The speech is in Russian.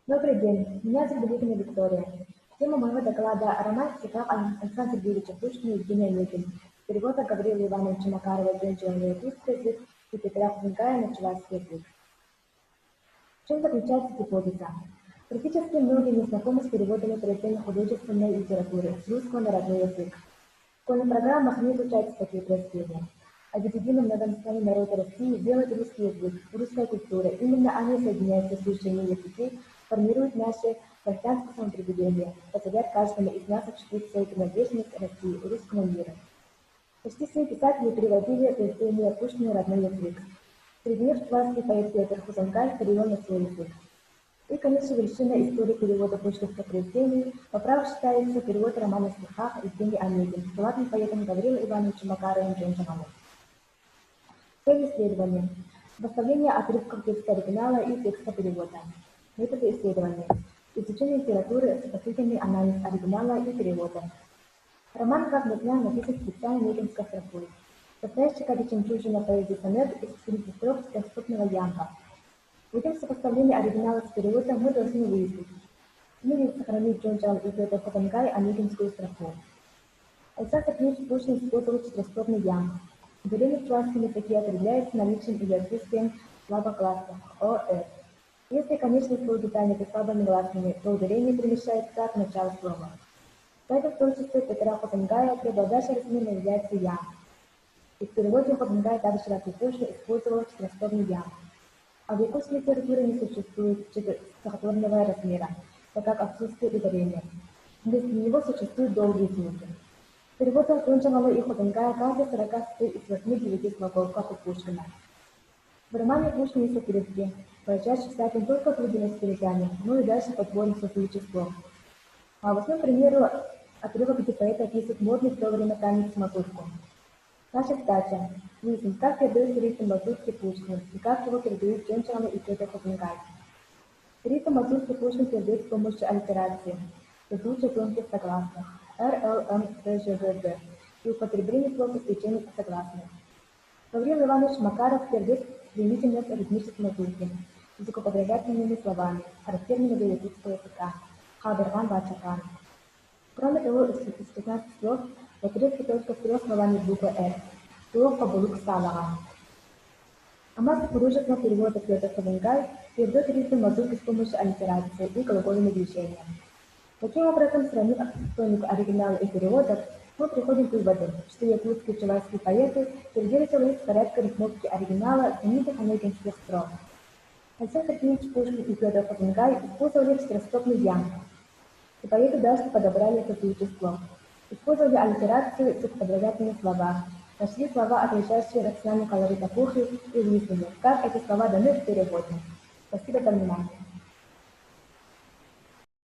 Добрый день, меня зовут Великина Виктория. Тема моего доклада о романе стихах Александра Сергеевича Пушкина и Евгения Онегина. Перевода Гаврила Ивановича Макарова, Женщина на русский язык и Петра Хвинкая на чувашский язык. В чем заключается гипотеза? Практически многие не знакомы с переводами произведений художественной литературы с русского на родной язык. В школьных программах не изучаются такие произведения. А ведь единым многонациональным народа России делает русский язык, русская культура. Именно они соединяются в слушании языки, формируют наше христианское самоопределение, позволяют каждому из нас ощутить свою принадлежность России, русскому миру. Почти все писатели переводили произведения Пушкина на родной язык. Среди них чувашский поэт Петр Хузангай перевел на свой язык. И, конечно, вершина истории перевода пушкинских произведений по праву считается перевод романа в стихах Евгений Онегин с главным поэтом Гаврилом Ивановичем Макаровым Женщиной. Цель исследования. Сопоставление отрывков текста оригинала и текста перевода. Методы исследования. Изучение литературы, сопоставительный анализ оригинала и перевода. Роман «Как мы знаем» написан специально Онегинской строкой. Настоящий как жемчужина поэзии сонет из 30 строк трехстопного ямба. Путем сопоставления оригинала с переводом мы должны выяснить, сумели сохранить Джон Чан и Петр Хузангай онегинскую строку. Александр Сергеевич Пушкин использовал четырехстопный ямб. Ударение в чувашском языке определяется наличием или отсутствием слабогласных «о», Если конечные слоги заняты слабыми гласными, то ударение перемещается к началу слова. В этом творчестве Петра Хузангая преобладающей размером является ямб. И в переводе Хузангай также, как и позже, использовал четырехстопный ямб. А в якутской литературе не существует стихотворного размера, так как отсутствует ударение. Вместо него существуют долгие звуки. Перевод Тунчанова и Хузангая каждый 40 из 8-9 слогов, как у Пушкина. В романе Пушкина есть отрывки, поражающие не только глубиной стилизания, но и дальше подбором созвучий слов. А возьмем, к примеру, отрывок, где поэт описывает модный в то время танец мазурку. Наша задача – выяснить, как передают ритм мазурки Пушкина и как его передают Тунчанова и Петр Хузангай. Ритм мазурки Пушкин передает с помощью аллитерации, созвучия громких согласных Р, Л, М, Т, Ж, В, Г и употребление слов исключения согласных. Гаврил Иванович Макаров передает стремительность ритмической мазурки языкоподражательными словами, характерными для якутского языка Хабарган Бачакан. Кроме того, из 15 слов в отрывке только с 3 словами буквы «С» слов «Побулук Салага». А мастер художественного перевода Петр Хузангай передает ритм мазурки с помощью аллитерации и глагольными движениями. Таким образом, сравнив тонику оригинала и переводов, мы приходим к выводу, что якутские и чувашские поэты придерживались порядка рифмовки оригинала знаменитых онегинских строк. Александр Сергеевич Пушкин и Петр Хузангай использовали четырехстопный ямб, и поэты даже подобрали созвучие слов. Использовали аллитерацию в подражательных словах, нашли слова, отражающие национальный колорит эпохи, и выяснили, как эти слова даны в переводе. Спасибо за внимание.